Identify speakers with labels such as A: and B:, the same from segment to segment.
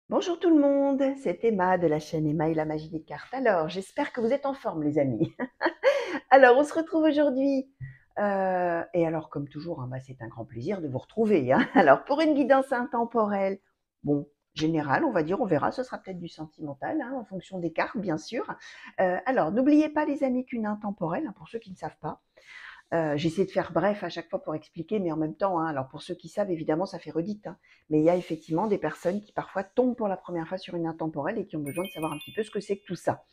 A: Bonjour tout le monde, c'est Emma de la chaîne Emma et la magie des cartes. Alors, j'espère que vous êtes en forme les amis. Alors, on se retrouve aujourd'hui. Et alors, comme toujours, hein, c'est un grand plaisir de vous retrouver. Hein. Alors, pour une guidance intemporelle, bon, générale, on va dire, on verra, ce sera peut-être du sentimental, hein, en fonction des cartes, bien sûr. Alors, n'oubliez pas les amis qu'une intemporelle, hein, pour ceux qui ne savent pas, j'essaie de faire bref à chaque fois pour expliquer, mais en même temps, hein, alors pour ceux qui savent, évidemment, ça fait redite. Hein, mais il y a effectivement des personnes qui parfois tombent pour la première fois sur une intemporelle et qui ont besoin de savoir un petit peu ce que c'est que tout ça.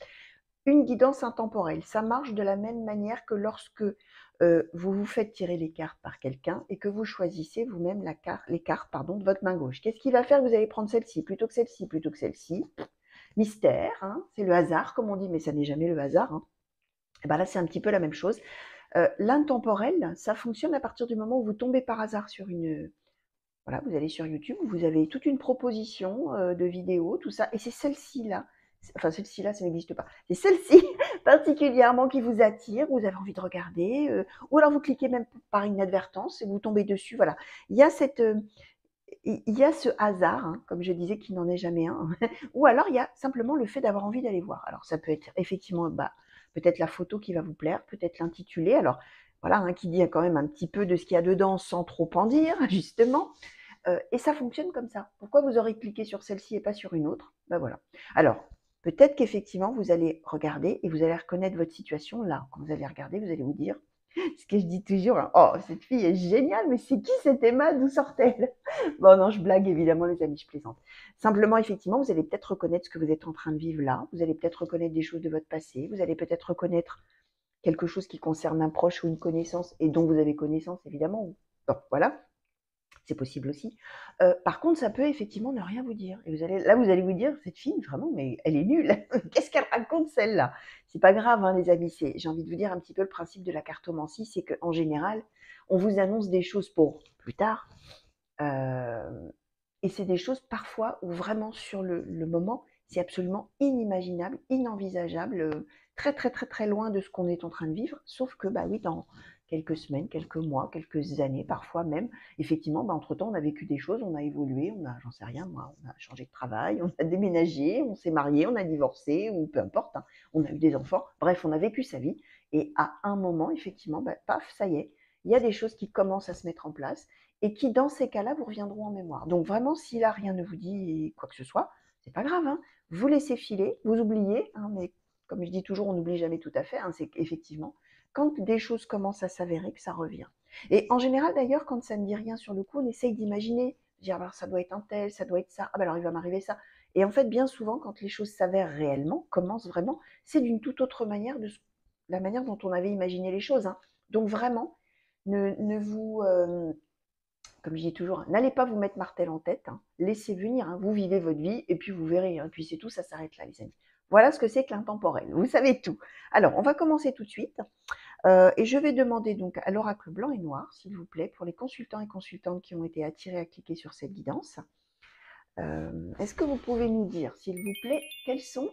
A: Une guidance intemporelle, ça marche de la même manière que lorsque vous vous faites tirer les cartes par quelqu'un et que vous choisissez vous-même les cartes de votre main gauche. Qu'est-ce qui va faire que vous allez prendre celle-ci plutôt que celle-ci, plutôt que celle-ci? Mystère, hein, c'est le hasard, comme on dit, mais ça n'est jamais le hasard. Hein. Et ben là, c'est un petit peu la même chose. L'intemporel, ça fonctionne à partir du moment où vous tombez par hasard sur une... Voilà, vous allez sur YouTube, vous avez toute une proposition de vidéos, tout ça, et c'est celle-ci là, enfin celle-ci là, ça n'existe pas, c'est celle-ci particulièrement qui vous attire, vous avez envie de regarder, ou alors vous cliquez même par inadvertance et vous tombez dessus, voilà. Il y a il y a ce hasard, hein, comme je disais, qui n'en est jamais un, ou alors il y a simplement le fait d'avoir envie d'aller voir. Alors ça peut être effectivement, peut-être la photo qui va vous plaire, peut-être l'intitulé, alors voilà, hein, qui dit quand même un petit peu de ce qu'il y a dedans sans trop en dire, justement, et ça fonctionne comme ça. Pourquoi vous aurez cliqué sur celle-ci et pas sur une autre? Ben voilà. Alors, peut-être qu'effectivement, vous allez regarder et vous allez reconnaître votre situation là. Quand vous allez regarder, vous allez vous dire, ce que je dis toujours, hein, oh, cette fille est géniale, mais c'est qui cette Emma? D'où sort-elle? Bon, non, je blague évidemment, les amis, je plaisante. Simplement, effectivement, vous allez peut-être reconnaître ce que vous êtes en train de vivre là. Vous allez peut-être reconnaître des choses de votre passé. Vous allez peut-être reconnaître quelque chose qui concerne un proche ou une connaissance et dont vous avez connaissance, évidemment. Bon, voilà. C'est possible aussi. Par contre, ça peut effectivement ne rien vous dire. Et vous allez vous dire, cette fille, vraiment, mais elle est nulle. Qu'est-ce qu'elle raconte, celle-là? C'est pas grave, hein, les amis. J'ai envie de vous dire un petit peu le principe de la cartomancie, c'est qu'en général, on vous annonce des choses pour plus tard. Et c'est des choses parfois où vraiment sur le moment, c'est absolument inimaginable, inenvisageable, très très très très loin de ce qu'on est en train de vivre. Sauf que bah oui, dans quelques semaines, quelques mois, quelques années, parfois même, effectivement, entre-temps, on a vécu des choses, on a évolué, j'en sais rien, moi, on a changé de travail, on a déménagé, on s'est marié, on a divorcé, ou peu importe, hein, on a eu des enfants. Bref, on a vécu sa vie. Et à un moment, effectivement, paf, ça y est, il y a des choses qui commencent à se mettre en place et qui, dans ces cas-là, vous reviendront en mémoire. Donc vraiment, si là, rien ne vous dit quoi que ce soit, c'est pas grave, hein. Vous laissez filer, vous oubliez, hein, mais comme je dis toujours, on n'oublie jamais tout à fait, hein, c'est qu'effectivement, quand des choses commencent à s'avérer, que ça revient. Et en général, d'ailleurs, quand ça ne dit rien sur le coup, on essaye d'imaginer, dire, alors ça doit être un tel, ça doit être ça, ah ben alors il va m'arriver ça. Et en fait, bien souvent, quand les choses s'avèrent réellement, commencent vraiment, c'est d'une toute autre manière de la manière dont on avait imaginé les choses. Hein. Donc vraiment, ne vous... comme je dis toujours, hein, n'allez pas vous mettre martel en tête, hein, laissez venir, hein, vous vivez votre vie et puis vous verrez, hein, puis c'est tout, ça s'arrête là les amis. Voilà ce que c'est que l'intemporel, vous savez tout. Alors, on va commencer tout de suite et je vais demander donc à l'oracle blanc et noir, s'il vous plaît, pour les consultants et consultantes qui ont été attirés à cliquer sur cette guidance. Est-ce que vous pouvez nous dire, s'il vous plaît, quels sont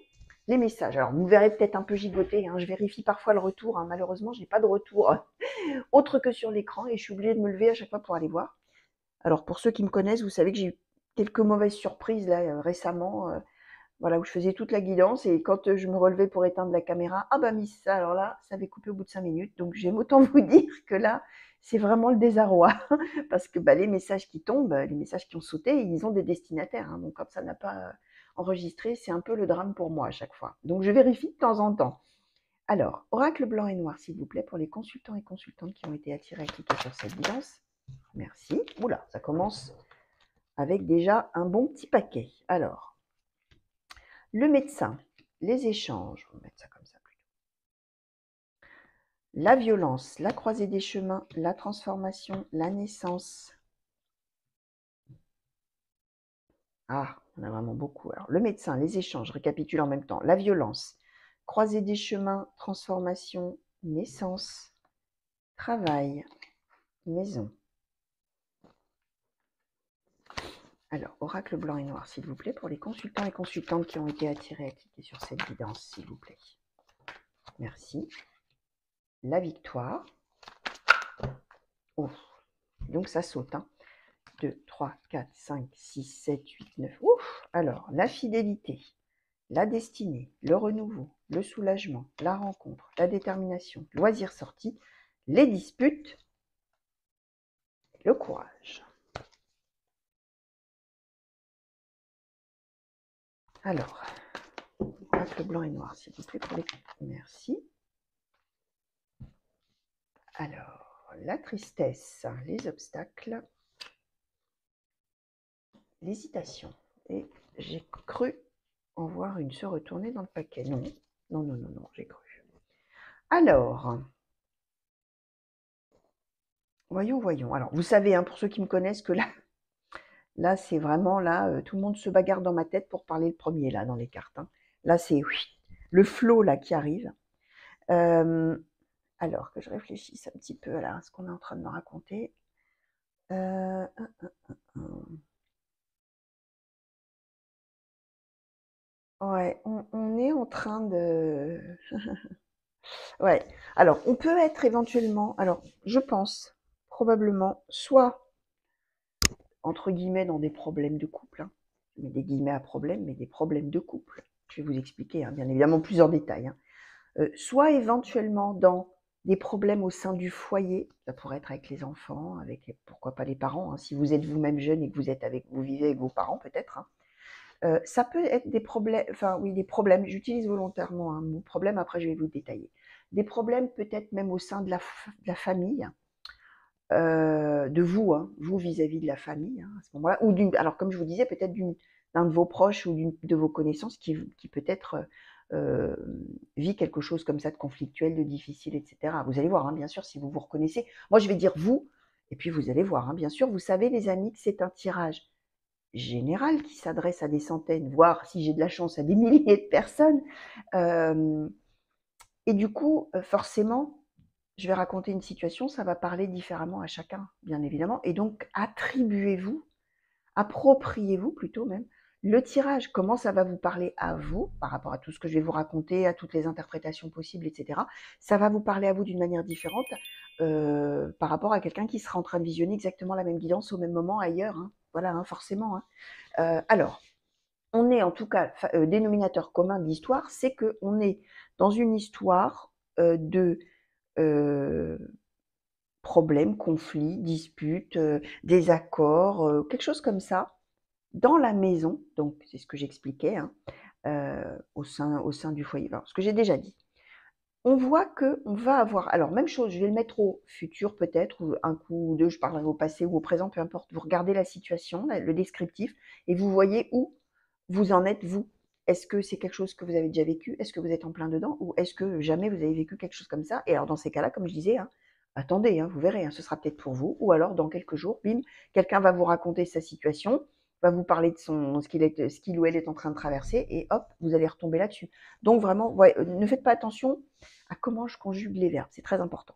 A: les messages? Alors, vous me verrez peut-être un peu gigoter, hein, je vérifie parfois le retour, hein, malheureusement, je n'ai pas de retour autre que sur l'écran et je suis obligée de me lever à chaque fois pour aller voir. Alors pour ceux qui me connaissent, vous savez que j'ai eu quelques mauvaises surprises là récemment, voilà, où je faisais toute la guidance et quand je me relevais pour éteindre la caméra, ah bah miss, ça alors là, ça avait coupé au bout de 5 minutes. Donc j'aime autant vous dire que là, c'est vraiment le désarroi parce que les messages qui tombent, les messages qui ont sauté, ils ont des destinataires. Hein, donc quand ça n'a pas enregistré, c'est un peu le drame pour moi à chaque fois. Donc je vérifie de temps en temps. Alors, oracle blanc et noir, s'il vous plaît, pour les consultants et consultantes qui ont été attirés à cliquer sur cette guidance. Merci. Oula, ça commence avec déjà un bon petit paquet. Alors, le médecin, les échanges, on va mettre ça comme ça plutôt. La violence, la croisée des chemins, la transformation, la naissance. Ah, on a vraiment beaucoup. Alors, le médecin, les échanges, je récapitule en même temps. La violence, croisée des chemins, transformation, naissance, travail, maison. Alors, oracle blanc et noir, s'il vous plaît, pour les consultants et consultantes qui ont été attirés à cliquer sur cette guidance, s'il vous plaît. Merci. La victoire. Oh, donc ça saute. Hein. 2, 3, 4, 5, 6, 7, 8, 9. Ouf! Alors, la fidélité, la destinée, le renouveau, le soulagement, la rencontre, la détermination, loisir sorti, les disputes, le courage. Alors, le blanc et noir, s'il vous plaît, pour les... Merci. Alors, la tristesse, les obstacles, l'hésitation. Et j'ai cru en voir une se retourner dans le paquet. Non, non, non, non, non, j'ai cru. Alors, voyons, voyons. Alors, vous savez, hein, pour ceux qui me connaissent, que là c'est vraiment, là, tout le monde se bagarre dans ma tête pour parler le premier, là, dans les cartes. Hein. Là, c'est le flow, là, qui arrive. Alors, que je réfléchisse un petit peu à ce qu'on est en train de me raconter. Ouais, on est en train de... Ouais, alors, on peut être éventuellement... Alors, je pense, probablement, soit, entre guillemets, dans des problèmes de couple, hein, je mets des guillemets à problème, mais des problèmes de couple. Je vais vous expliquer, hein, bien évidemment, plusieurs détails. Hein. Soit éventuellement dans des problèmes au sein du foyer, ça pourrait être avec les enfants, avec pourquoi pas les parents, hein, si vous êtes vous-même jeune et que vous vivez avec vos parents peut-être. Hein. Ça peut être des problèmes, enfin oui, des problèmes, j'utilise volontairement un mot problème, après je vais vous détailler. Des problèmes peut-être même au sein de la famille, de vous, hein, vous vis-à-vis de la famille, hein, à ce moment-là, ou alors comme je vous disais, peut-être d'un de vos proches ou de vos connaissances qui peut-être vit quelque chose comme ça de conflictuel, de difficile, etc. Vous allez voir, hein, bien sûr, si vous vous reconnaissez. Moi, je vais dire vous, et puis vous allez voir, hein, bien sûr, vous savez, les amis, que c'est un tirage général qui s'adresse à des centaines, voire, si j'ai de la chance, à des milliers de personnes. Et du coup, forcément, je vais raconter une situation, ça va parler différemment à chacun, bien évidemment. Et donc, attribuez-vous, appropriez-vous plutôt même, le tirage. Comment ça va vous parler à vous, par rapport à tout ce que je vais vous raconter, à toutes les interprétations possibles, etc. Ça va vous parler à vous d'une manière différente par rapport à quelqu'un qui sera en train de visionner exactement la même guidance au même moment ailleurs. Hein. Voilà, hein, forcément. Hein. Alors, on est en tout cas, dénominateur commun de l'histoire, c'est qu'on est dans une histoire de problèmes, conflits, disputes, désaccords, quelque chose comme ça, dans la maison, donc c'est ce que j'expliquais, hein, au sein du foyer, alors, ce que j'ai déjà dit. On voit qu'on va avoir, alors même chose, je vais le mettre au futur peut-être, ou un coup ou deux, je parlerai au passé ou au présent, peu importe, vous regardez la situation, le descriptif, et vous voyez où vous en êtes, vous. Est-ce que c'est quelque chose que vous avez déjà vécu? Est-ce que vous êtes en plein dedans? Ou est-ce que jamais vous avez vécu quelque chose comme ça? Et alors dans ces cas-là, comme je disais, hein, attendez, hein, vous verrez, hein, ce sera peut-être pour vous. Ou alors dans quelques jours, bim, quelqu'un va vous raconter sa situation, va vous parler de ce qu'il ou elle est en train de traverser, et hop, vous allez retomber là-dessus. Donc vraiment, ouais, ne faites pas attention à comment je conjugue les verbes, c'est très important.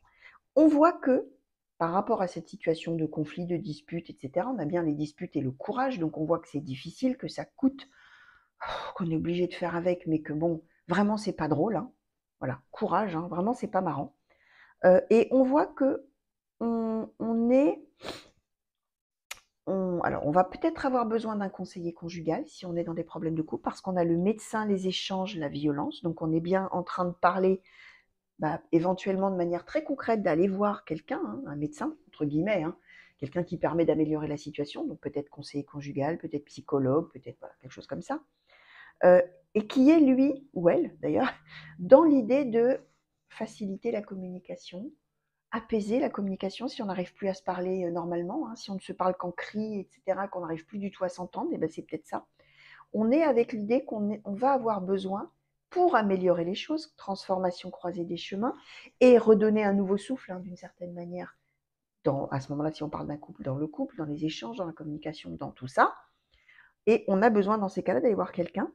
A: On voit que par rapport à cette situation de conflit, de dispute, etc., on a bien les disputes et le courage, donc on voit que c'est difficile, que ça coûte, qu'on est obligé de faire avec, mais que bon, vraiment c'est pas drôle. Hein. Voilà, courage, hein, vraiment c'est pas marrant. Et on voit que alors on va peut-être avoir besoin d'un conseiller conjugal si on est dans des problèmes de couple, parce qu'on a le médecin, les échanges, la violence, donc on est bien en train de parler éventuellement de manière très concrète d'aller voir quelqu'un, hein, un médecin, entre guillemets, hein, quelqu'un qui permet d'améliorer la situation, donc peut-être conseiller conjugal, peut-être psychologue, peut-être voilà, quelque chose comme ça, et qui est lui, ou elle d'ailleurs, dans l'idée de faciliter la communication, apaiser la communication si on n'arrive plus à se parler normalement, hein, si on ne se parle qu'en cris, etc., qu'on n'arrive plus du tout à s'entendre, et ben c'est peut-être ça. On est avec l'idée qu'on va avoir besoin, pour améliorer les choses, transformation croisée des chemins, et redonner un nouveau souffle, hein, d'une certaine manière, à ce moment-là, si on parle d'un couple, dans le couple, dans les échanges, dans la communication, dans tout ça. Et on a besoin, dans ces cas-là, d'aller voir quelqu'un,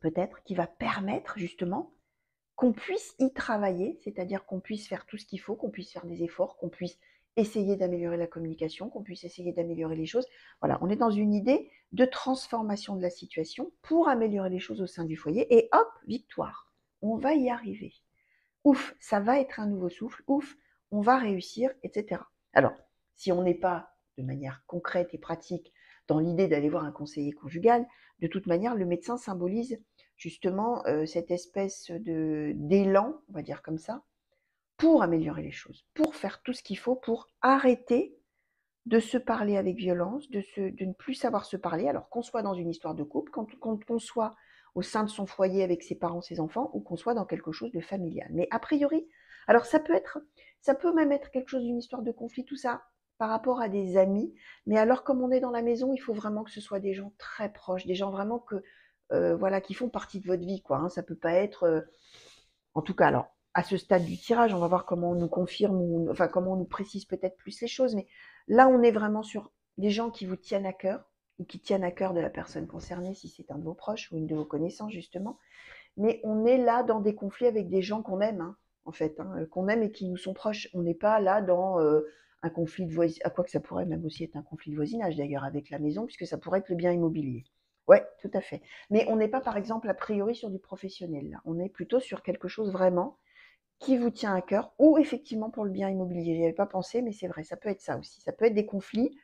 A: peut-être, qui va permettre, justement, qu'on puisse y travailler, c'est-à-dire qu'on puisse faire tout ce qu'il faut, qu'on puisse faire des efforts, qu'on puisse essayer d'améliorer la communication, qu'on puisse essayer d'améliorer les choses. Voilà, on est dans une idée de transformation de la situation pour améliorer les choses au sein du foyer. Et hop, victoire, on va y arriver. Ouf, ça va être un nouveau souffle, ouf, on va réussir, etc. Alors, si on n'est pas de manière concrète et pratique dans l'idée d'aller voir un conseiller conjugal, de toute manière, le médecin symbolise justement cette espèce d'élan, on va dire comme ça, pour améliorer les choses, pour faire tout ce qu'il faut pour arrêter de se parler avec violence, de ne plus savoir se parler, alors qu'on soit dans une histoire de couple, qu'on soit au sein de son foyer avec ses parents, ses enfants, ou qu'on soit dans quelque chose de familial. Mais a priori, alors ça peut même être quelque chose d'une histoire de conflit, tout ça, par rapport à des amis, mais alors comme on est dans la maison, il faut vraiment que ce soit des gens très proches, des gens vraiment voilà, qui font partie de votre vie, quoi. Hein. Ça peut pas être, en tout cas, alors à ce stade du tirage, on va voir comment on nous confirme, enfin comment on nous précise peut-être plus les choses, mais là, on est vraiment sur des gens qui vous tiennent à cœur, ou qui tiennent à cœur de la personne concernée, si c'est un de vos proches ou une de vos connaissances, justement. Mais on est là dans des conflits avec des gens qu'on aime, hein, en fait, hein, qu'on aime et qui nous sont proches. On n'est pas là dans un conflit de voisinage, à quoi que ça pourrait même aussi être un conflit de voisinage, d'ailleurs, avec la maison, puisque ça pourrait être le bien immobilier. Ouais, tout à fait. Mais on n'est pas, par exemple, a priori sur du professionnel, là. On est plutôt sur quelque chose vraiment qui vous tient à cœur, ou effectivement pour le bien immobilier. J'y avais pas pensé, mais c'est vrai, ça peut être ça aussi. Ça peut être des conflits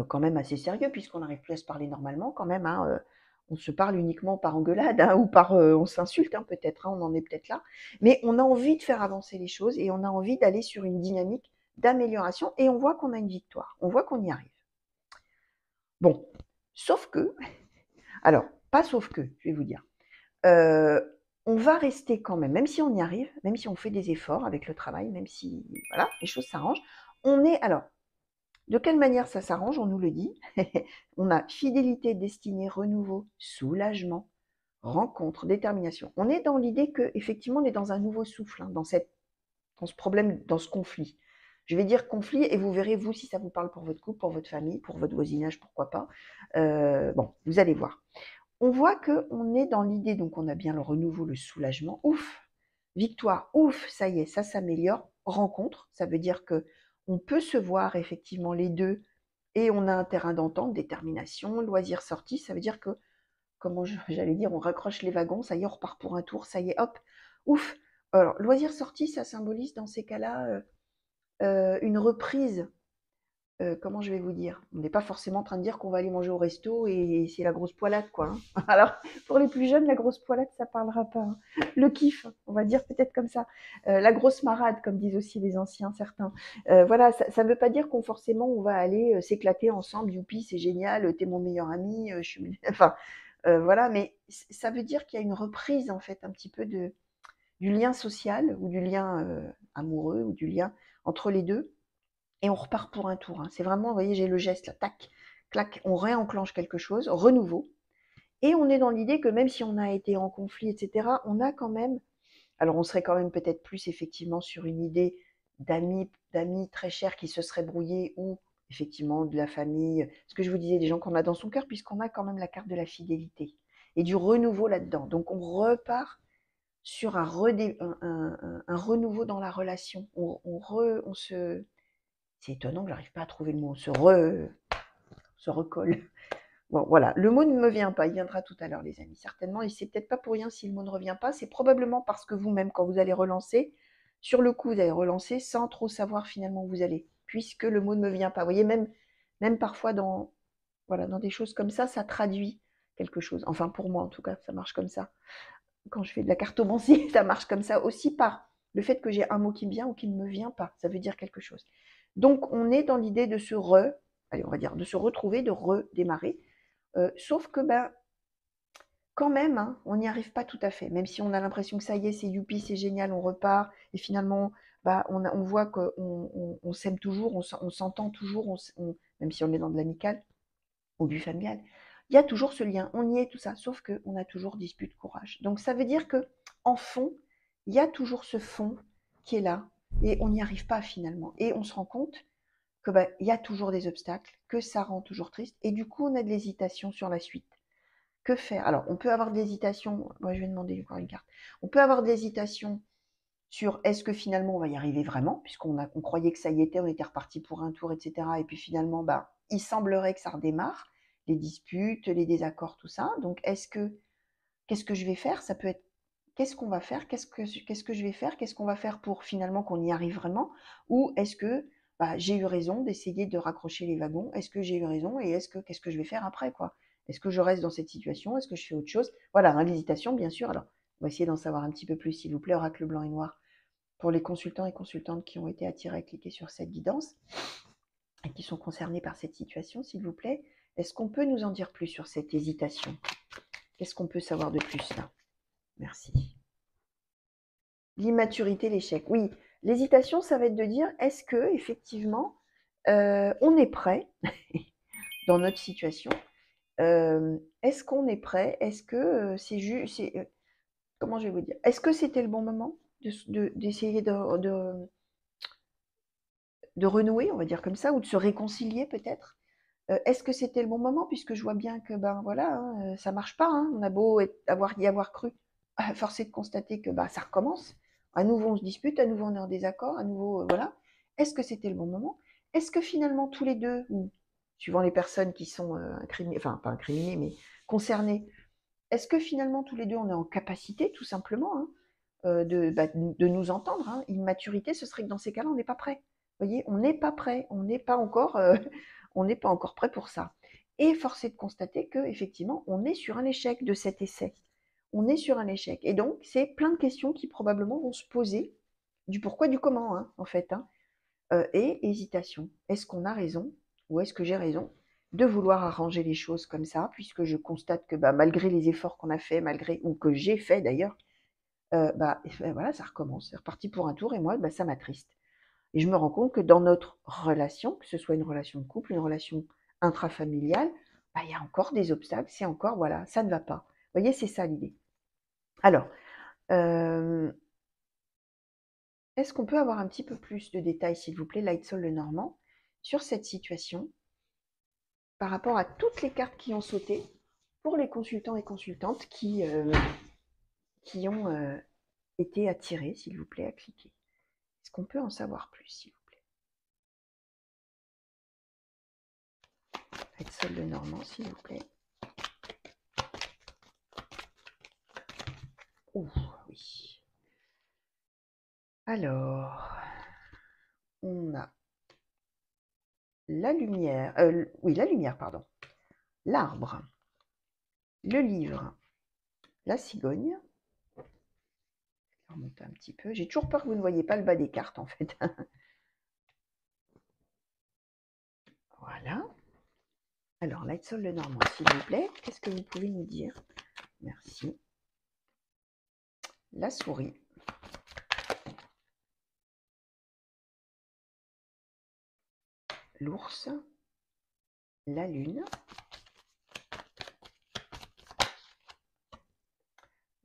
A: quand même assez sérieux, puisqu'on n'arrive plus à se parler normalement quand même. Hein, on se parle uniquement par engueulade, hein, ou par on s'insulte, hein, peut-être, hein, on en est peut-être là. Mais on a envie de faire avancer les choses et on a envie d'aller sur une dynamique d'amélioration et on voit qu'on a une victoire, on voit qu'on y arrive. Bon, sauf que, alors, pas sauf que, je vais vous dire, on va rester quand même si on y arrive, même si on fait des efforts avec le travail, même si voilà, les choses s'arrangent, on est alors, de quelle manière ça s'arrange? On nous le dit. On a fidélité, destinée, renouveau, soulagement, rencontre, détermination. On est dans l'idée que effectivement on est dans un nouveau souffle, hein, dans ce problème, dans ce conflit. Je vais dire conflit et vous verrez vous si ça vous parle pour votre couple, pour votre famille, pour votre voisinage, pourquoi pas. Bon, vous allez voir. On voit qu'on est dans l'idée, donc on a bien le renouveau, le soulagement, ouf, victoire, ouf, ça y est, ça s'améliore, rencontre, ça veut dire que on peut se voir effectivement les deux et on a un terrain d'entente, détermination, loisir sorti, ça veut dire que, comment j'allais dire, on raccroche les wagons, ça y est, on repart pour un tour, ça y est, hop, ouf. Alors, loisir sorti, ça symbolise dans ces cas-là une reprise. Comment je vais vous dire? On n'est pas forcément en train de dire qu'on va aller manger au resto et c'est la grosse poilade, quoi. Hein. Alors, pour les plus jeunes, la grosse poilade, ça parlera pas. Hein. Le kiff, on va dire peut-être comme ça. La grosse marade, comme disent aussi les anciens, certains. Voilà, ça veut pas dire qu'on forcément on va aller s'éclater ensemble. Youpi, c'est génial, t'es mon meilleur ami. Je suis... Enfin, voilà, mais ça veut dire qu'il y a une reprise en fait un petit peu du lien social ou du lien amoureux ou du lien entre les deux et on repart pour un tour. Hein. C'est vraiment, vous voyez, j'ai le geste là, tac, clac, on réenclenche quelque chose, renouveau. Et on est dans l'idée que même si on a été en conflit, etc., on a quand même, alors on serait quand même peut-être plus effectivement sur une idée d'amis très chers qui se seraient brouillés ou effectivement de la famille, ce que je vous disais, des gens qu'on a dans son cœur, puisqu'on a quand même la carte de la fidélité et du renouveau là-dedans. Donc on repart sur un renouveau dans la relation. On se c'est étonnant que j'arrive pas à trouver le mot. Se recolle. Bon, voilà. Le mot ne me vient pas. Il viendra tout à l'heure, les amis. Certainement. Et c'est peut-être pas pour rien si le mot ne revient pas. C'est probablement parce que vous-même, quand vous allez relancer, sur le coup, vous allez relancer sans trop savoir finalement où vous allez. Puisque le mot ne me vient pas. Vous voyez, même parfois voilà, dans des choses comme ça traduit quelque chose. Enfin, pour moi, en tout cas, ça marche comme ça. Quand je fais de la cartomancie, ça marche comme ça aussi par le fait que j'ai un mot qui me vient ou qui ne me vient pas. Ça veut dire quelque chose. Donc, on est dans l'idée de allez, on va dire, de se retrouver, de redémarrer. Sauf que, ben, quand même, hein, on n'y arrive pas tout à fait. Même si on a l'impression que ça y est, c'est youpi, c'est génial, on repart. Et finalement, bah, on voit qu'on s'aime toujours, on s'entend toujours, même si on est dans de l'amical ou du familial. Il y a toujours ce lien, on y est, tout ça. Sauf qu'on a toujours dispute, courage. Donc, ça veut dire que en fond, il y a toujours ce fond qui est là. Et on n'y arrive pas finalement. Et on se rend compte que il y a toujours des obstacles, que ça rend toujours triste, et du coup on a de l'hésitation sur la suite. Que faire? Alors on peut avoir de l'hésitation, moi je vais demander encore une carte, on peut avoir de l'hésitation sur est-ce que finalement on va y arriver vraiment, on croyait que ça y était, on était reparti pour un tour, etc. Et puis finalement, il semblerait que ça redémarre, les disputes, les désaccords, tout ça. Donc qu'est-ce que je vais faire? Ça peut être qu'est-ce qu'on va faire? Qu'est-ce que je vais faire? Qu'est-ce qu'on va faire pour finalement qu'on y arrive vraiment? Ou est-ce que bah, j'ai eu raison d'essayer de raccrocher les wagons. Est-ce que j'ai eu raison et qu'est-ce que je vais faire après, quoi? Est-ce que je reste dans cette situation? Est-ce que je fais autre chose? Voilà, hein, l'hésitation, bien sûr. Alors, on va essayer d'en savoir un petit peu plus, s'il vous plaît, oracle blanc et noir, pour les consultants et consultantes qui ont été attirés à cliquer sur cette guidance et qui sont concernés par cette situation, s'il vous plaît. Est-ce qu'on peut nous en dire plus sur cette hésitation? Qu'est-ce qu'on peut savoir de plus là? Merci. L'immaturité, l'échec. Oui, l'hésitation, ça va être de dire, est-ce que effectivement, on est prêt dans notre situation? Est-ce qu'on est prêt? Est-ce que c'est juste, comment je vais vous dire? Est-ce que c'était le bon moment d'essayer de renouer, on va dire comme ça, ou de se réconcilier peut-être? Est-ce que c'était le bon moment? Puisque je vois bien que, ben voilà, hein, ça marche pas, hein. On a beau y avoir cru, force est de constater que bah, ça recommence. À nouveau, on se dispute, à nouveau, on est en désaccord, à nouveau, voilà. Est-ce que c'était le bon moment? Est-ce que finalement, tous les deux, ou suivant les personnes qui sont incriminées, enfin, pas incriminées, mais concernées, est-ce que finalement, tous les deux, on est en capacité, tout simplement, hein, de nous entendre, hein? Immaturité, ce serait que dans ces cas-là, on n'est pas prêt. Vous voyez, on n'est pas prêt, on n'est pas encore, on n'est pas encore prêt pour ça. Et force est de constater que effectivement, on est sur un échec de cet essai. On est sur un échec. Et donc, c'est plein de questions qui probablement vont se poser du pourquoi, du comment, hein, en fait. Hein. Et hésitation. Est-ce qu'on a raison ou est-ce que j'ai raison de vouloir arranger les choses comme ça, puisque je constate que bah, malgré les efforts qu'on a fait, ou que j'ai fait d'ailleurs, voilà, ça recommence. C'est reparti pour un tour et moi, bah, ça m'attriste. Et je me rends compte que dans notre relation, que ce soit une relation de couple, une relation intrafamiliale, bah, il y a encore des obstacles, c'est encore, voilà, ça ne va pas. Vous voyez, c'est ça l'idée. Alors, est-ce qu'on peut avoir un petit peu plus de détails, s'il vous plaît, Light Soul le Normand, sur cette situation, par rapport à toutes les cartes qui ont sauté, pour les consultants et consultantes qui ont été attirés, s'il vous plaît, à cliquer. Est-ce qu'on peut en savoir plus, s'il vous plaît? Light Soul le Normand, s'il vous plaît. Oh, oui. Alors, on a la lumière, la lumière, pardon, l'arbre, le livre, la cigogne. Je vais remonter un petit peu. J'ai toujours peur que vous ne voyez pas le bas des cartes, en fait. Voilà. Alors, Light Soul le Normand, s'il vous plaît, qu'est-ce que vous pouvez nous dire? Merci. La souris. L'ours. La lune.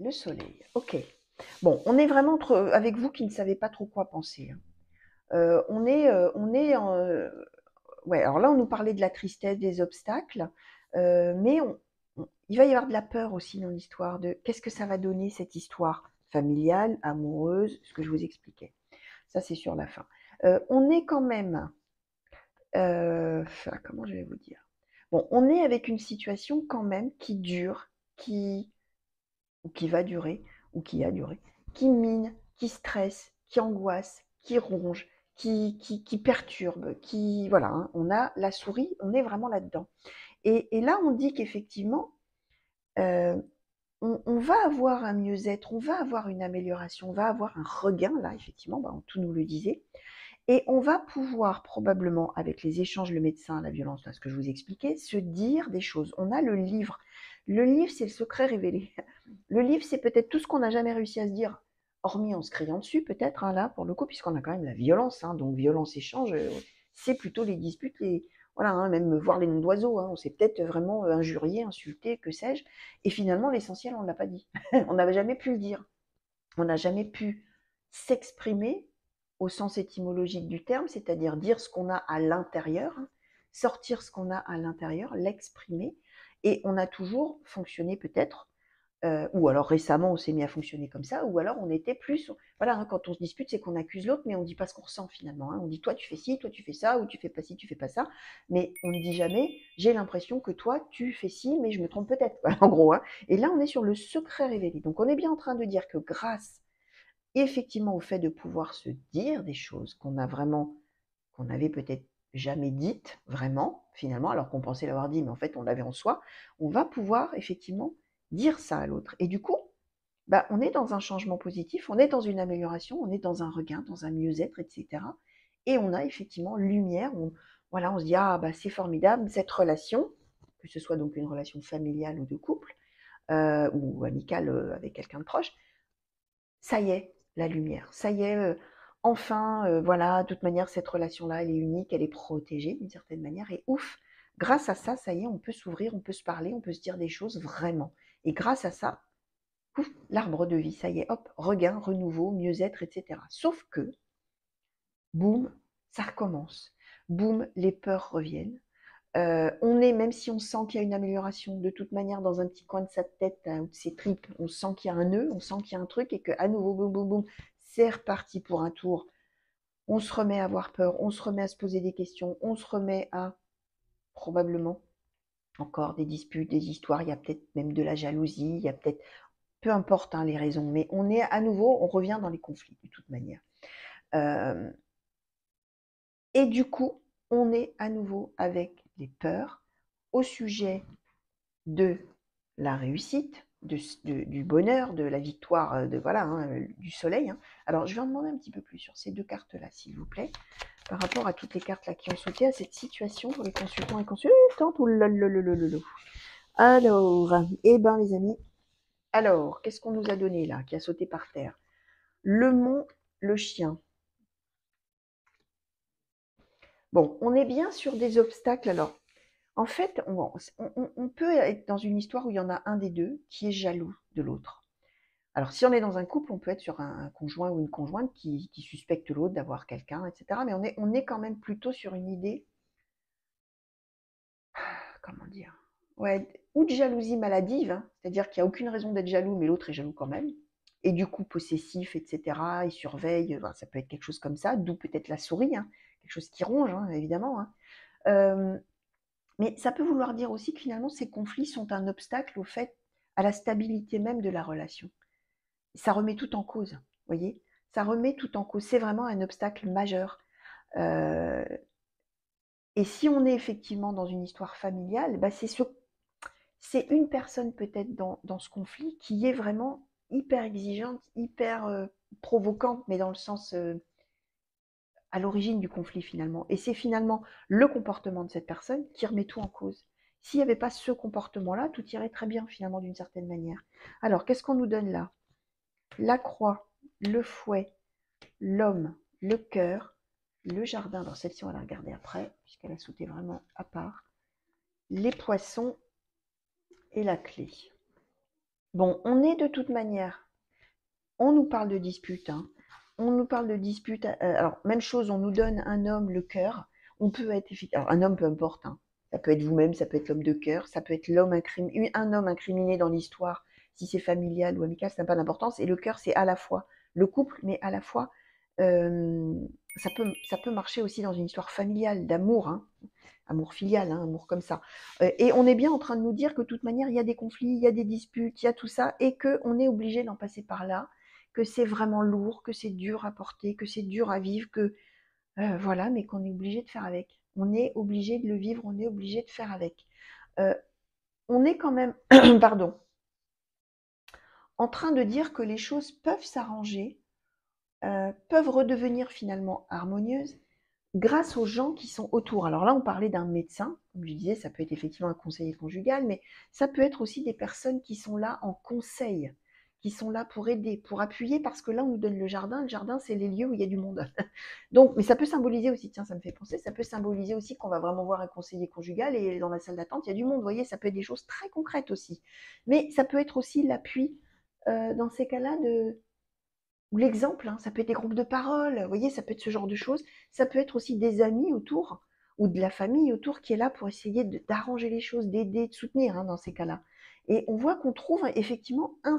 A: Le soleil. Ok. Bon, on est vraiment avec vous qui ne savez pas trop quoi penser. Hein. On est en, ouais, alors là, on nous parlait de la tristesse, des obstacles, mais il va y avoir de la peur aussi dans l'histoire de qu'est-ce que ça va donner cette histoire familiale, amoureuse, ce que je vous expliquais. Ça, c'est sur la fin. On est quand même, comment je vais vous dire? Bon, on est avec une situation quand même qui dure, ou qui va durer, ou qui a duré, qui mine, qui stresse, qui angoisse, qui ronge, qui perturbe, voilà, hein, on a la souris, on est vraiment là-dedans. Et là, on dit qu'effectivement, on va avoir un mieux-être, on va avoir une amélioration, on va avoir un regain, là, effectivement, tout nous le disait, et on va pouvoir probablement, avec les échanges, le médecin, la violence, là, ce que je vous expliquais, se dire des choses. On a le livre. Le livre, c'est le secret révélé. Le livre, c'est peut-être tout ce qu'on n'a jamais réussi à se dire, hormis en se criant dessus, peut-être, hein, là, pour le coup, puisqu'on a quand même la violence, hein, donc violence, échange, c'est plutôt les disputes, voilà, hein, même voir les noms d'oiseaux, hein, on s'est peut-être vraiment injurié, insulté, que sais-je, et finalement, l'essentiel, on ne l'a pas dit. On n'avait jamais pu le dire. On n'a jamais pu s'exprimer au sens étymologique du terme, c'est-à-dire dire ce qu'on a à l'intérieur, hein, sortir ce qu'on a à l'intérieur, l'exprimer, et on a toujours fonctionné peut-être, ou alors récemment on s'est mis à fonctionner comme ça, ou alors on était plus, voilà, hein, quand on se dispute, c'est qu'on accuse l'autre, mais on ne dit pas ce qu'on ressent finalement. Hein. On dit toi tu fais ci, toi tu fais ça, ou tu fais pas ci, tu fais pas ça, mais on ne dit jamais j'ai l'impression que toi tu fais ci, mais je me trompe peut-être, en gros. Hein. Et là on est sur le secret révélé. Donc on est bien en train de dire que grâce effectivement au fait de pouvoir se dire des choses qu'on a vraiment qu'on n'avait peut-être jamais dites vraiment, finalement, alors qu'on pensait l'avoir dit, mais en fait on l'avait en soi, on va pouvoir effectivement dire ça à l'autre. Et du coup, bah, on est dans un changement positif, on est dans une amélioration, on est dans un regain, dans un mieux-être, etc. Et on a effectivement lumière, voilà, on se dit, ah bah c'est formidable, cette relation, que ce soit donc une relation familiale ou de couple, ou amicale avec quelqu'un de proche, ça y est, la lumière, ça y est, enfin, voilà, de toute manière, cette relation-là, elle est unique, elle est protégée d'une certaine manière, et ouf, grâce à ça, ça y est, on peut s'ouvrir, on peut se parler, on peut se dire des choses vraiment. Et grâce à ça, pouf, l'arbre de vie, ça y est, hop, regain, renouveau, mieux-être, etc. Sauf que, boum, ça recommence. Boum, les peurs reviennent. On est, même si on sent qu'il y a une amélioration, de toute manière, dans un petit coin de sa tête ou de ses tripes, on sent qu'il y a un nœud, on sent qu'il y a un truc et qu'à nouveau, boum, boum, boum, c'est reparti pour un tour. On se remet à avoir peur, on se remet à se poser des questions, on se remet à, probablement, encore des disputes, des histoires, il y a peut-être même de la jalousie, il y a peut-être, peu importe hein, les raisons, mais on est à nouveau, on revient dans les conflits de toute manière. Et du coup, on est à nouveau avec les peurs au sujet de la réussite, du bonheur, de la victoire, voilà, hein, du soleil. Hein. Alors, je vais en demander un petit peu plus sur ces deux cartes-là, s'il vous plaît, par rapport à toutes les cartes là qui ont sauté à cette situation pour les consultants et consultantes. Alors, eh ben les amis, alors, qu'est-ce qu'on nous a donné là, qui a sauté par terre? Le mont, le chien. Bon, on est bien sur des obstacles. Alors, en fait, on peut être dans une histoire où il y en a un des deux qui est jaloux de l'autre. Alors, si on est dans un couple, on peut être sur un conjoint ou une conjointe qui suspecte l'autre d'avoir quelqu'un, etc. Mais on est quand même plutôt sur une idée, comment dire, ouais, ou de jalousie maladive, hein, c'est-à-dire qu'il n'y a aucune raison d'être jaloux, mais l'autre est jaloux quand même. Et du coup, possessif, etc. Il surveille, enfin, ça peut être quelque chose comme ça, d'où peut-être la souris, hein, quelque chose qui ronge, hein, évidemment. Hein. Mais ça peut vouloir dire aussi que finalement, ces conflits sont un obstacle au fait, à la stabilité même de la relation. Ça remet tout en cause, vous voyez? Ça remet tout en cause. C'est vraiment un obstacle majeur. Euh, et si on est effectivement dans une histoire familiale, bah c'est une personne peut-être dans ce conflit qui est vraiment hyper exigeante, hyper provocante, mais dans le sens à l'origine du conflit finalement. Et c'est finalement le comportement de cette personne qui remet tout en cause. S'il n'y avait pas ce comportement-là, tout irait très bien finalement d'une certaine manière. Alors, qu'est-ce qu'on nous donne là? La croix, le fouet, l'homme, le cœur, le jardin. Alors celle-ci, on va la regarder après, puisqu'elle a sauté vraiment à part. Les poissons et la clé. Bon, on est de toute manière, on nous parle de dispute, hein. On nous parle de dispute. Alors, même chose, on nous donne un homme, le cœur. On peut être, alors un homme, peu importe, hein. Ça peut être vous-même, ça peut être l'homme de cœur, ça peut être un homme incriminé dans l'histoire, si c'est familial ou amical, ça n'a pas d'importance. Et le cœur, c'est à la fois le couple, mais à la fois, euh, ça peut marcher aussi dans une histoire familiale, d'amour, hein. Amour filial, hein, amour comme ça. Et on est bien en train de nous dire que de toute manière, il y a des conflits, il y a des disputes, il y a tout ça, et qu'on est obligé d'en passer par là, que c'est vraiment lourd, que c'est dur à porter, que c'est dur à vivre, que voilà, mais qu'on est obligé de faire avec. On est obligé de le vivre, on est obligé de faire avec. Euh, on est quand même, pardon, en train de dire que les choses peuvent s'arranger, peuvent redevenir finalement harmonieuses grâce aux gens qui sont autour. Alors là, on parlait d'un médecin, comme je disais, ça peut être effectivement un conseiller conjugal, mais ça peut être aussi des personnes qui sont là en conseil, qui sont là pour aider, pour appuyer, parce que là, on nous donne le jardin. Le jardin, c'est les lieux où il y a du monde. Donc, mais ça peut symboliser aussi, tiens, ça me fait penser, ça peut symboliser aussi qu'on va vraiment voir un conseiller conjugal et dans la salle d'attente, il y a du monde. Vous voyez, ça peut être des choses très concrètes aussi. Mais ça peut être aussi l'appui dans ces cas-là ou l'exemple, hein, ça peut être des groupes de parole, vous voyez, ça peut être ce genre de choses. Ça peut être aussi des amis autour ou de la famille autour qui est là pour essayer d'arranger les choses, d'aider, de soutenir hein, dans ces cas-là. Et on voit qu'on trouve effectivement une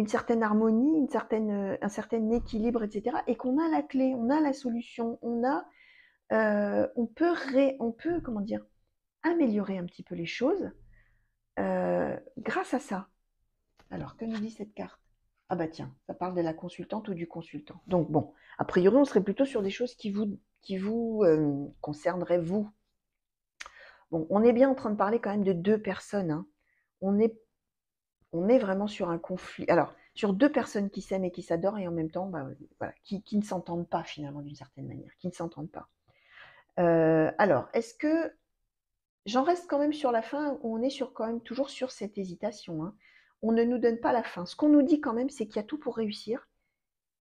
A: certaine harmonie, un certain équilibre, etc. Et qu'on a la clé, on a la solution, on peut, comment dire, améliorer un petit peu les choses grâce à ça. Alors, que nous dit cette carte? Ah bah tiens, ça parle de la consultante ou du consultant. Donc bon, a priori, on serait plutôt sur des choses qui vous concerneraient vous. Bon, on est bien en train de parler quand même de deux personnes, hein. On est, on est vraiment sur un conflit. Alors, sur deux personnes qui s'aiment et qui s'adorent et en même temps, bah, voilà, qui ne s'entendent pas finalement d'une certaine manière, qui ne s'entendent pas. Alors, est-ce que j'en reste quand même sur la fin, on est quand même toujours sur cette hésitation, hein. On ne nous donne pas la fin. Ce qu'on nous dit quand même, c'est qu'il y a tout pour réussir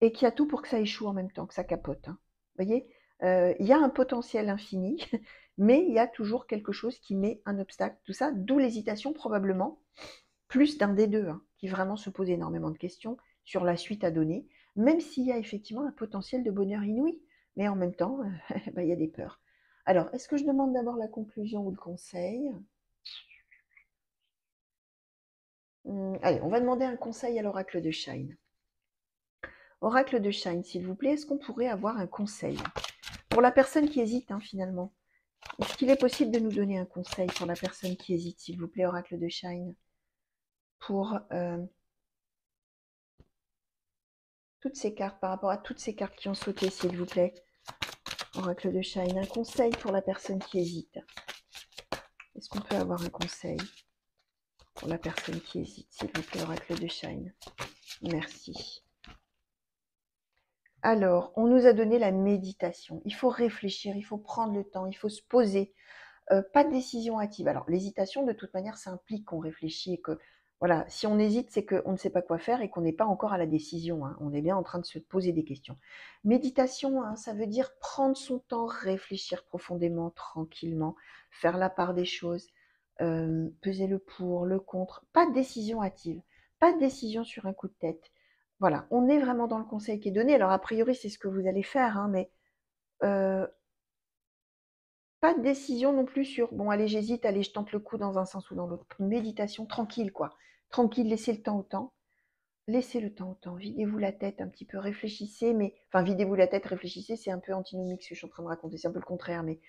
A: et qu'il y a tout pour que ça échoue en même temps, que ça capote, hein. Vous voyez, il y a un potentiel infini, mais il y a toujours quelque chose qui met un obstacle, tout ça, d'où l'hésitation probablement, plus d'un des deux, hein, qui vraiment se pose énormément de questions sur la suite à donner, même s'il y a effectivement un potentiel de bonheur inouï, mais en même temps, bah, il y a des peurs. Alors, est-ce que je demande d'abord la conclusion ou le conseil? Allez, on va demander un conseil à l'oracle de Shine. Oracle de Shine, s'il vous plaît, est-ce qu'on pourrait avoir un conseil pour la personne qui hésite, hein, finalement? Est-ce qu'il est possible de nous donner un conseil pour la personne qui hésite, s'il vous plaît, Oracle de Shine, pour toutes ces cartes, par rapport à toutes ces cartes qui ont sauté, s'il vous plaît, Oracle de Shine, un conseil pour la personne qui hésite. Est-ce qu'on peut avoir un conseil pour la personne qui hésite, s'il vous plaît, Oracle de Shine? Merci. Alors, on nous a donné la méditation. Il faut réfléchir, il faut prendre le temps, il faut se poser. Pas de décision hâtive. Alors, l'hésitation, de toute manière, ça implique qu'on réfléchit et que, voilà, si on hésite, c'est qu'on ne sait pas quoi faire et qu'on n'est pas encore à la décision, hein. On est bien en train de se poser des questions. Méditation, hein, ça veut dire prendre son temps, réfléchir profondément, tranquillement, faire la part des choses, peser le pour, le contre. Pas de décision hâtive, pas de décision sur un coup de tête. Voilà, on est vraiment dans le conseil qui est donné. Alors, a priori, c'est ce que vous allez faire, hein, mais pas de décision non plus sur, bon, allez, j'hésite, allez, je tente le coup dans un sens ou dans l'autre. Une méditation tranquille, quoi. Tranquille, laissez le temps au temps. Laissez le temps au temps. Videz-vous la tête un petit peu, réfléchissez, mais... Enfin, videz-vous la tête, réfléchissez, c'est un peu antinomique ce que je suis en train de raconter, c'est un peu le contraire, mais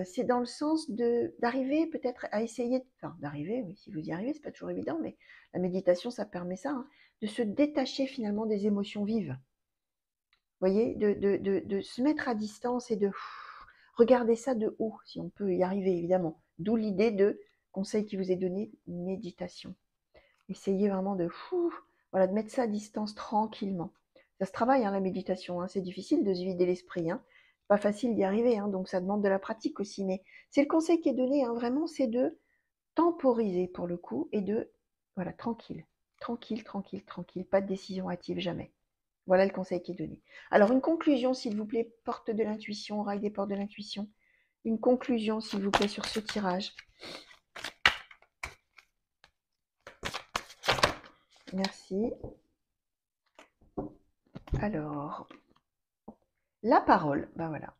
A: c'est dans le sens d'arriver peut-être à essayer... Enfin, d'arriver, oui, si vous y arrivez, c'est pas toujours évident, mais la méditation, ça permet ça, hein, de se détacher finalement des émotions vives. Vous voyez, de se mettre à distance et de regarder ça de haut, si on peut y arriver, évidemment. D'où l'idée de conseil qui vous est donné, méditation. Essayez vraiment voilà, de mettre ça à distance tranquillement. Ça se travaille, hein, la méditation, hein, c'est difficile de se vider l'esprit, hein. C'est pas facile d'y arriver, hein, donc ça demande de la pratique aussi. Mais c'est le conseil qui est donné, hein, vraiment, c'est de temporiser pour le coup et de, voilà, tranquille, tranquille, tranquille, tranquille, pas de décision hâtive, jamais. Voilà le conseil qui est donné. Alors, une conclusion, s'il vous plaît, porte de l'intuition, rail des portes de l'intuition. Une conclusion, s'il vous plaît, sur ce tirage. Merci. Alors, la parole, ben voilà.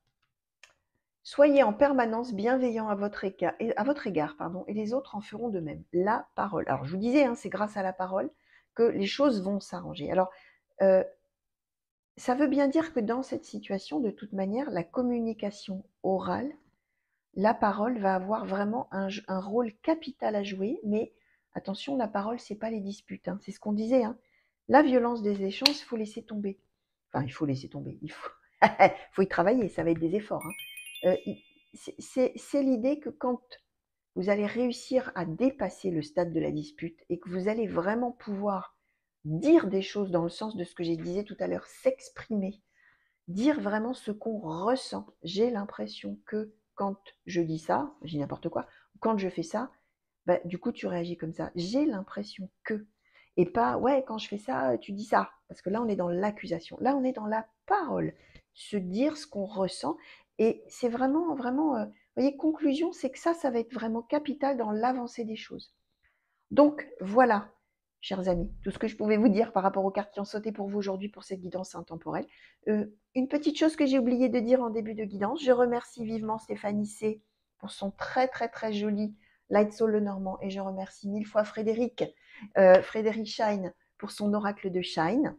A: Soyez en permanence bienveillant à votre égard, pardon, et les autres en feront de même. La parole. Alors, je vous disais, hein, c'est grâce à la parole que les choses vont s'arranger. Alors, ça veut bien dire que dans cette situation, de toute manière, la communication orale, la parole va avoir vraiment un rôle capital à jouer, mais attention, la parole, c'est pas les disputes, hein. C'est ce qu'on disait, hein. La violence des échanges, il faut laisser tomber. Enfin, il faut laisser tomber. Il faut, faut y travailler, ça va être des efforts, hein. C'est l'idée que quand vous allez réussir à dépasser le stade de la dispute et que vous allez vraiment pouvoir dire des choses dans le sens de ce que j'ai disais tout à l'heure, s'exprimer, dire vraiment ce qu'on ressent. J'ai l'impression que quand je dis ça, j'ai n'importe quoi, quand je fais ça, bah, du coup tu réagis comme ça. J'ai l'impression que. Et pas, ouais, quand je fais ça, tu dis ça. Parce que là, on est dans l'accusation. Là, on est dans la parole. Se dire ce qu'on ressent. Et c'est vraiment, vraiment, vous voyez, conclusion, c'est que ça va être vraiment capital dans l'avancée des choses. Donc, voilà, chers amis, tout ce que je pouvais vous dire par rapport aux cartes qui ont sauté pour vous aujourd'hui pour cette guidance intemporelle. Une petite chose que j'ai oublié de dire en début de guidance, je remercie vivement Stéphanie C pour son très très très joli Light Soul Lenormand et je remercie mille fois Frédéric Shine pour son oracle de Shine.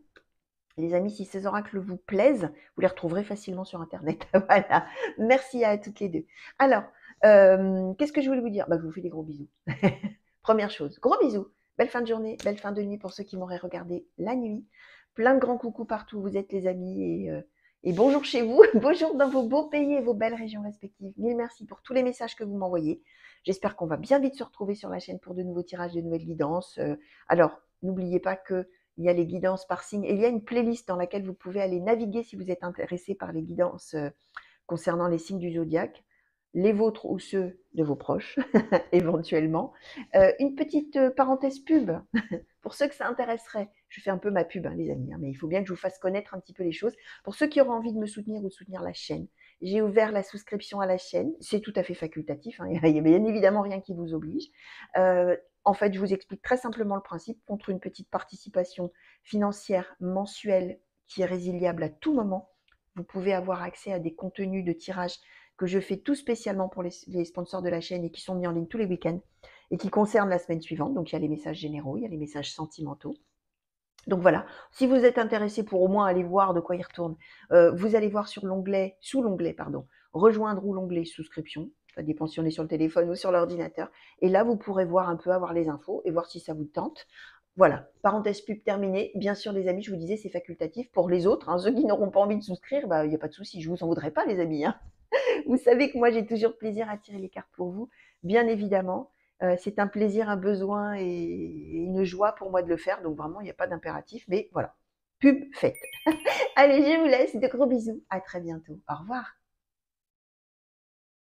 A: Les amis, si ces oracles vous plaisent, vous les retrouverez facilement sur Internet. Voilà, merci à toutes les deux. Alors, qu'est-ce que je voulais vous dire? Je vous fais des gros bisous. Première chose, gros bisous. Belle fin de journée, belle fin de nuit pour ceux qui m'auraient regardé la nuit. Plein de grands coucous partout où vous êtes les amis et bonjour chez vous, bonjour dans vos beaux pays et vos belles régions respectives. Mille merci pour tous les messages que vous m'envoyez. J'espère qu'on va bien vite se retrouver sur la chaîne pour de nouveaux tirages, de nouvelles guidances. Alors, n'oubliez pas qu'il y a les guidances par signe et il y a une playlist dans laquelle vous pouvez aller naviguer si vous êtes intéressé par les guidances concernant les signes du zodiaque, les vôtres ou ceux de vos proches, éventuellement. Une petite parenthèse pub, pour ceux que ça intéresserait. Je fais un peu ma pub, hein, les amis, hein, mais il faut bien que je vous fasse connaître un petit peu les choses. Pour ceux qui auront envie de me soutenir ou de soutenir la chaîne, j'ai ouvert la souscription à la chaîne. C'est tout à fait facultatif, hein, il n'y a bien évidemment rien qui vous oblige. En fait, je vous explique très simplement le principe. Contre une petite participation financière mensuelle qui est résiliable à tout moment, vous pouvez avoir accès à des contenus de tirage que je fais tout spécialement pour les sponsors de la chaîne et qui sont mis en ligne tous les week-ends et qui concernent la semaine suivante. Donc, il y a les messages généraux, il y a les messages sentimentaux. Donc voilà, si vous êtes intéressé pour au moins aller voir de quoi il retourne, vous allez voir sur l'onglet, sous l'onglet, pardon, rejoindre ou l'onglet souscription. Ça dépend si on est sur le téléphone ou sur l'ordinateur. Et là, vous pourrez voir un peu, avoir les infos et voir si ça vous tente. Voilà, parenthèse pub terminée. Bien sûr, les amis, je vous disais, c'est facultatif. Pour les autres, hein, ceux qui n'auront pas envie de souscrire, bah, il n'y a pas de souci, je ne vous en voudrais pas, les amis. Hein. Vous savez que moi, j'ai toujours plaisir à tirer les cartes pour vous, bien évidemment. C'est un plaisir, un besoin et une joie pour moi de le faire. Donc vraiment, il n'y a pas d'impératif. Mais voilà, pub faite. Allez, je vous laisse. De gros bisous. À très bientôt. Au revoir.